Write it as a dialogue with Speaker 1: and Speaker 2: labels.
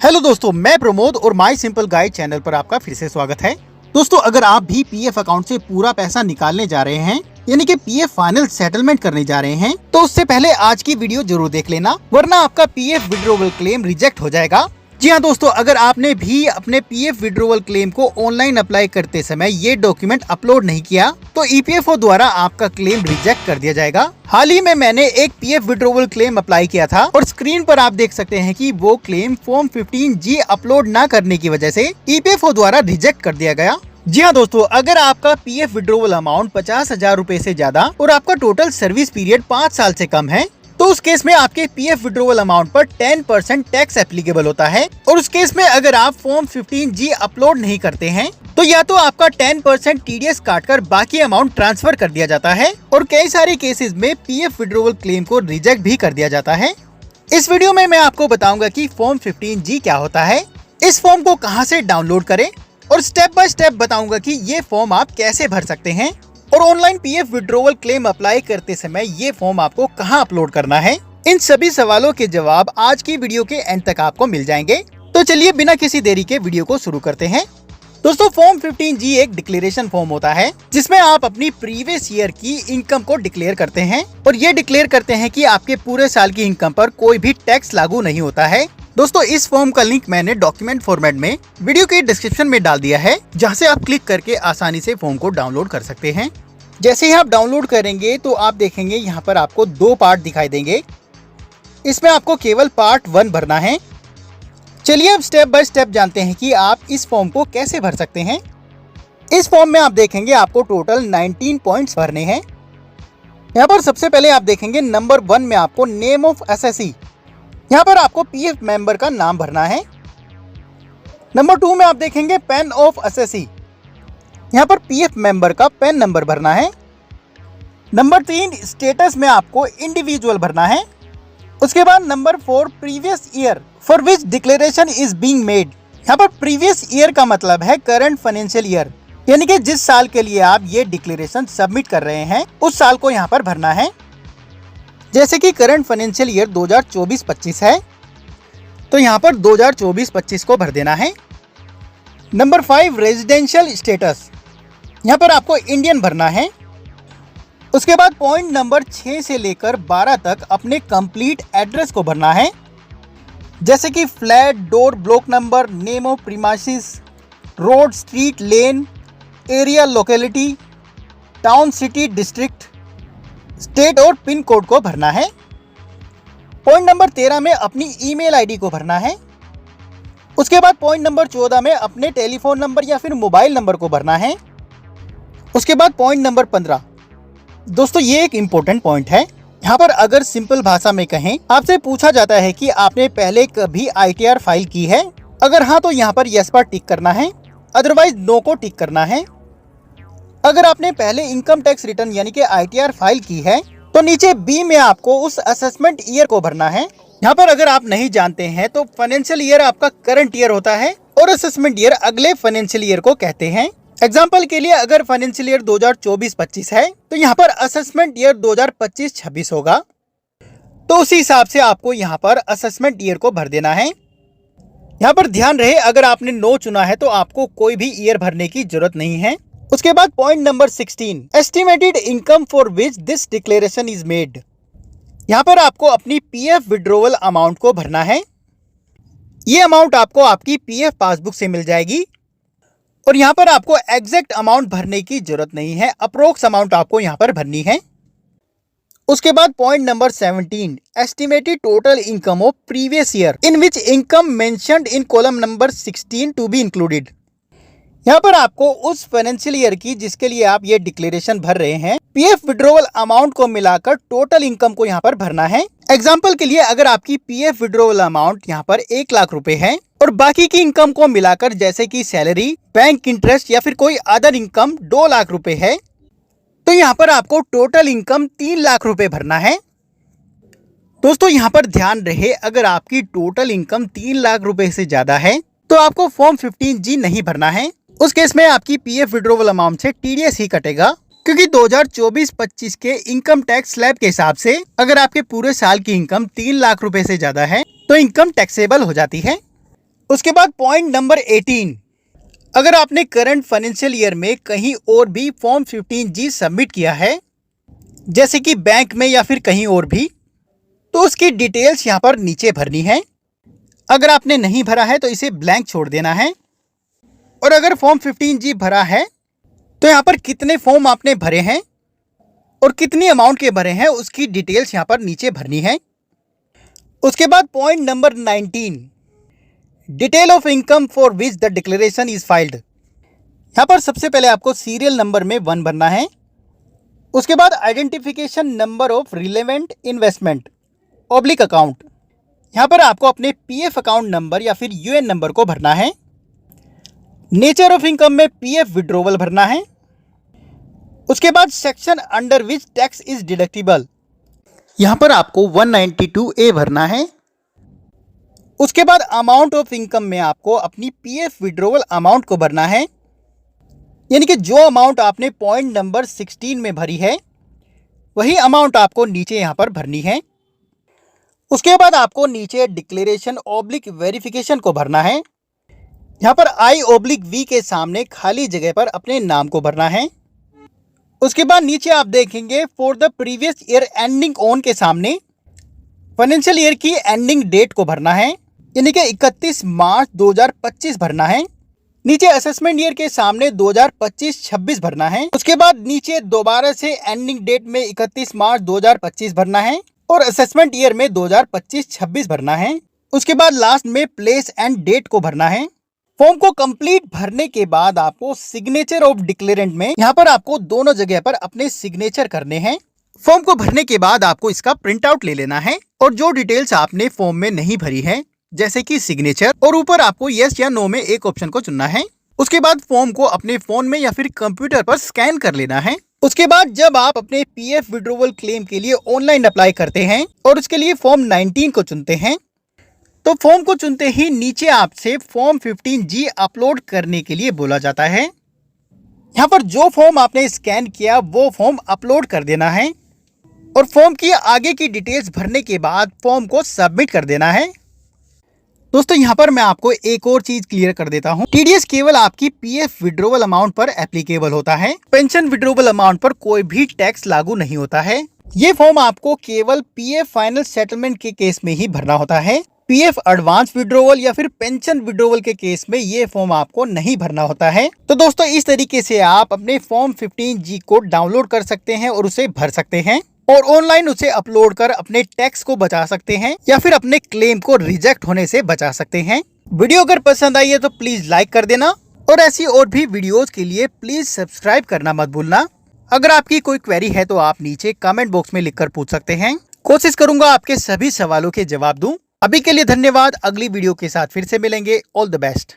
Speaker 1: Hello दोस्तों, मैं प्रमोद और माय सिंपल गाइड चैनल पर आपका फिर से स्वागत है। दोस्तों, अगर आप भी पीएफ अकाउंट से पूरा पैसा निकालने जा रहे हैं, यानी कि पीएफ फाइनल सेटलमेंट करने जा रहे हैं, तो उससे पहले आज की वीडियो जरूर देख लेना, वरना आपका पीएफ विड्रॉवल क्लेम रिजेक्ट हो जाएगा। जी हाँ दोस्तों, अगर आपने भी अपने पीएफ विड्रॉवल क्लेम को ऑनलाइन अप्लाई करते समय ये डॉक्यूमेंट अपलोड नहीं किया, तो ईपीएफओ द्वारा आपका क्लेम रिजेक्ट कर दिया जाएगा। हाल ही में मैंने एक पीएफ विड्रॉवल क्लेम अप्लाई किया था और स्क्रीन पर आप देख सकते हैं कि वो क्लेम फॉर्म 15G अपलोड न करने की वजह से ईपीएफओ द्वारा रिजेक्ट कर दिया गया। जी हाँ दोस्तों, अगर आपका पीएफ विड्रॉवल अमाउंट 50,000 रूपए से ज्यादा और आपका टोटल सर्विस पीरियड 5 साल से कम है, तो उस केस में आपके पीएफ विड्रॉवल अमाउंट पर 10% टैक्स एप्लीकेबल होता है। और उस केस में अगर आप फॉर्म 15G अपलोड नहीं करते हैं, तो या तो आपका 10% टीडीएस काटकर बाकी अमाउंट ट्रांसफर कर दिया जाता है और कई सारे केसेस में पीएफ विड्रॉवल क्लेम को रिजेक्ट भी कर दिया जाता है। इस वीडियो में मैं आपको बताऊंगा कि फॉर्म 15G क्या होता है, इस फॉर्म को कहां से डाउनलोड करें और स्टेप बाय स्टेप बताऊंगा कि ये फॉर्म आप कैसे भर सकते हैं और online PF withdrawal claim apply करते समय ये फॉर्म आपको कहां अपलोड करना है। इन सभी सवालों के जवाब आज की वीडियो के एंड तक आपको मिल जाएंगे। तो चलिए बिना किसी देरी के वीडियो को शुरू करते हैं। दोस्तों, फॉर्म 15G एक डिक्लेरेशन फॉर्म होता है जिसमें आप अपनी प्रीवियस ईयर की इनकम को डिक्लेयर करते हैं और ये डिक्लेयर करते हैं कि आपके पूरे साल की इनकम पर कोई भी टैक्स लागू नहीं होता है। दोस्तों, इस फॉर्म का लिंक मैंने डॉक्यूमेंट फॉर्मेट में वीडियो के डिस्क्रिप्शन में डाल दिया है, जहां से आप क्लिक करके आसानी से फॉर्म को डाउनलोड कर सकते हैं। जैसे ही आप डाउनलोड करेंगे तो आप देखेंगे यहाँ पर आपको 2 पार्ट दिखाई देंगे। इसमें आपको केवल पार्ट 1 भरना है। चलिए अब स्टेप बाय स्टेप जानते हैं कि आप इस फॉर्म को कैसे भर सकते हैं। इस फॉर्म में आप देखेंगे आपको टोटल 19 पॉइंट्स भरने हैं। यहाँ पर सबसे पहले आप देखेंगे नंबर 1 में आपको नेम ऑफ एसएससी, यहाँ पर आपको पीएफ मेंबर का नाम भरना है। नंबर 2 में आप देखेंगे पैन ऑफ एसएससी, यहाँ पर पीएफ मेंबर का पैन नंबर भरना है। नंबर 3 स्टेटस में आपको इंडिविजुअल भरना है। उसके बाद number 4 previous year for which declaration is being made, यहाँ पर प्रीवियस ईयर का मतलब है करंट फाइनेंशियल ईयर, यानी कि जिस साल के लिए आप ये डिक्लेरेशन सबमिट कर रहे हैं उस साल को यहाँ पर भरना है। जैसे कि करंट फाइनेंशियल ईयर 2024-25 है, तो यहाँ पर 2024-25 को भर देना है। नंबर 5 रेजिडेंशियल स्टेटस, यहाँ पर आपको इंडियन भरना है। उसके बाद पॉइंट नंबर 6 से लेकर 12 तक अपने कंप्लीट एड्रेस को भरना है, जैसे कि flat, door, block number, name of premises, road, street, lane, area, locality, town, city, district, state और पिन कोड को भरना है। पॉइंट नंबर 13 में अपनी ईमेल आईडी को भरना है। उसके बाद पॉइंट नंबर 14 में अपने टेलीफोन नंबर या फिर मोबाइल नंबर को भरना है। उसके बाद पॉइंट नंबर 15, दोस्तों ये एक इम्पोर्टेंट पॉइंट है। यहाँ पर अगर सिंपल भाषा में कहें, आपसे पूछा जाता है कि आपने पहले कभी आईटीआर फाइल की है। अगर हाँ तो यहाँ पर यस पर टिक करना है, अदरवाइज नो को टिक करना है। अगर आपने पहले इनकम टैक्स रिटर्न यानी कि आईटीआर फाइल की है, तो नीचे बी में आपको उस असेसमेंट ईयर को भरना है। यहाँ पर अगर आप नहीं जानते हैं तो फाइनेंशियल ईयर आपका करंट ईयर होता है और असेसमेंट ईयर अगले फाइनेंशियल ईयर को कहते हैं। एग्जाम्पल के लिए अगर फाइनेंशियल ईयर 2024-25 है, तो यहाँ पर असेसमेंट ईयर 2025-26 होगा। तो उसी हिसाब से आपको यहाँ पर असेसमेंट ईयर को भर देना है। यहाँ पर ध्यान रहे, अगर आपने नो चुना है तो आपको कोई भी ईयर भरने की जरूरत नहीं है। उसके बाद point number 16 estimated income for which this declaration is made, यहाँ पर आपको अपनी पीएफ विड्रॉवल अमाउंट को भरना है। ये अमाउंट आपको आपकी पीएफ पासबुक से मिल जाएगी और यहाँ पर आपको एग्जैक्ट अमाउंट भरने की जरूरत नहीं है, अप्रोक्स अमाउंट आपको यहाँ पर भरनी है। उसके बाद point number 17 estimated total income of previous year in which income mentioned in column number 16 to be included, यहाँ पर आपको उस फाइनेंशियल ईयर की जिसके लिए आप ये डिक्लेरेशन भर रहे हैं पीएफ विड्रॉवल अमाउंट को मिलाकर टोटल इनकम को यहाँ पर भरना है। एग्जाम्पल के लिए अगर आपकी पीएफ विड्रॉवल अमाउंट यहाँ पर 1 लाख रुपए है और बाकी की इनकम को मिलाकर जैसे कि सैलरी, बैंक इंटरेस्ट या फिर कोई अदर इनकम 2 लाख रुपए है, तो यहाँ पर आपको टोटल इनकम 3 लाख रुपए भरना है। दोस्तों यहाँ पर ध्यान रहे, अगर आपकी टोटल इनकम 3 लाख रुपए से ज्यादा है तो आपको फॉर्म 15G नहीं भरना है। उस केस में आपकी पीएफ विड्रॉवल अमाउंट से टीडीएस ही कटेगा, क्योंकि 2024-25 के इनकम टैक्स स्लैब के हिसाब से अगर आपके पूरे साल की इनकम 3 लाख रुपए से ज्यादा है तो इनकम टैक्सेबल हो जाती है। उसके बाद पॉइंट नंबर 18, अगर आपने करंट फाइनेंशियल ईयर में कहीं और भी फॉर्म 15G सबमिट किया है, जैसे कि बैंक में या फिर कहीं और भी, तो उसकी डिटेल्स यहाँ पर नीचे भरनी है। अगर आपने नहीं भरा है तो इसे ब्लैंक छोड़ देना है। और अगर फॉर्म 15G भरा है तो यहाँ पर कितने फॉर्म आपने भरे हैं और कितनी अमाउंट के भरे हैं उसकी डिटेल्स यहाँ पर नीचे भरनी है। उसके बाद point number 19, detail of income for which the declaration is filed. यहाँ पर सबसे पहले आपको सीरियल नंबर में 1 भरना है। उसके बाद identification number of relevant investment oblique account, यहाँ पर आपको अपने पीएफ अकाउंट नंबर या फिर यूएन नंबर को भरना है। नेचर ऑफ इनकम में पीएफ विड्रॉवल भरना है। उसके बाद section under which tax is deductible, यहाँ पर आपको 192A भरना है। उसके बाद अमाउंट ऑफ इनकम में आपको अपनी पीएफ विड्रॉवल अमाउंट को भरना है, यानी कि जो अमाउंट आपने पॉइंट नंबर 16 में भरी है वही अमाउंट आपको नीचे यहाँ पर भरनी है। उसके बाद आपको नीचे डिक्लेरेशन ऑब्लिक वेरिफिकेशन को भरना है। यहाँ पर I/V के सामने खाली जगह पर अपने नाम को भरना है। उसके बाद नीचे आप देखेंगे for the previous year ending on के सामने फाइनेंशियल ईयर की एंडिंग डेट को भरना है, यानी कि 31 मार्च 2025 भरना है। नीचे असेसमेंट ईयर के सामने 2025-26 भरना है। उसके बाद नीचे दोबारा से एंडिंग डेट में 31 मार्च 2025 भरना है और असेसमेंट ईयर में 2025-26 भरना है। उसके बाद लास्ट में प्लेस एंड डेट को भरना है। फॉर्म को कंप्लीट भरने के बाद आपको सिग्नेचर ऑफ डिक्लेरेंट में यहाँ पर आपको दोनों जगह पर अपने सिग्नेचर करने हैं। फॉर्म को भरने के बाद आपको इसका प्रिंट आउट ले लेना है और जो डिटेल्स आपने फॉर्म में नहीं भरी है, जैसे कि सिग्नेचर, और ऊपर आपको यस या नो में एक ऑप्शन को चुनना है। उसके बाद फॉर्म को अपने फोन में या फिर कंप्यूटर पर स्कैन कर लेना है। उसके बाद जब आप अपने पीएफ विड्रॉवल क्लेम के लिए ऑनलाइन अप्लाई करते हैं और उसके लिए फॉर्म 19 को चुनते हैं, तो फॉर्म को चुनते ही नीचे आपसे फॉर्म 15G अपलोड करने के लिए बोला जाता है। यहाँ पर जो फॉर्म आपने स्कैन किया वो फॉर्म अपलोड कर देना है और फॉर्म की आगे की डिटेल्स भरने के बाद फॉर्म को सबमिट कर देना है। दोस्तों यहाँ पर मैं आपको एक और चीज क्लियर कर देता हूँ, टीडीएस केवल आपकी पीएफ विड्रॉवल अमाउंट पर एप्लीकेबल होता है। पेंशन विड्रॉवल अमाउंट पर कोई भी टैक्स लागू नहीं होता है। ये फॉर्म आपको केवल पीएफ फाइनल सेटलमेंट के केस में ही भरना होता है। पीएफ एडवांस विड्रॉवल या फिर पेंशन विड्रॉवल के केस में ये फॉर्म आपको नहीं भरना होता है। तो दोस्तों इस तरीके से आप अपने फॉर्म 15G को डाउनलोड कर सकते हैं और उसे भर सकते हैं और ऑनलाइन उसे अपलोड कर अपने टैक्स को बचा सकते हैं या फिर अपने क्लेम को रिजेक्ट होने से बचा सकते हैं। वीडियो अगर पसंद आई है तो प्लीज लाइक कर देना और ऐसी और भी वीडियोस के लिए प्लीज सब्सक्राइब करना मत भूलना। अगर आपकी कोई क्वेरी है तो आप नीचे कमेंट बॉक्स में लिखकर पूछ सकते हैं। कोशिश करूंगा आपके सभी सवालों के जवाब दूं। अभी के लिए धन्यवाद। अगली वीडियो के साथ फिर से मिलेंगे। All the best.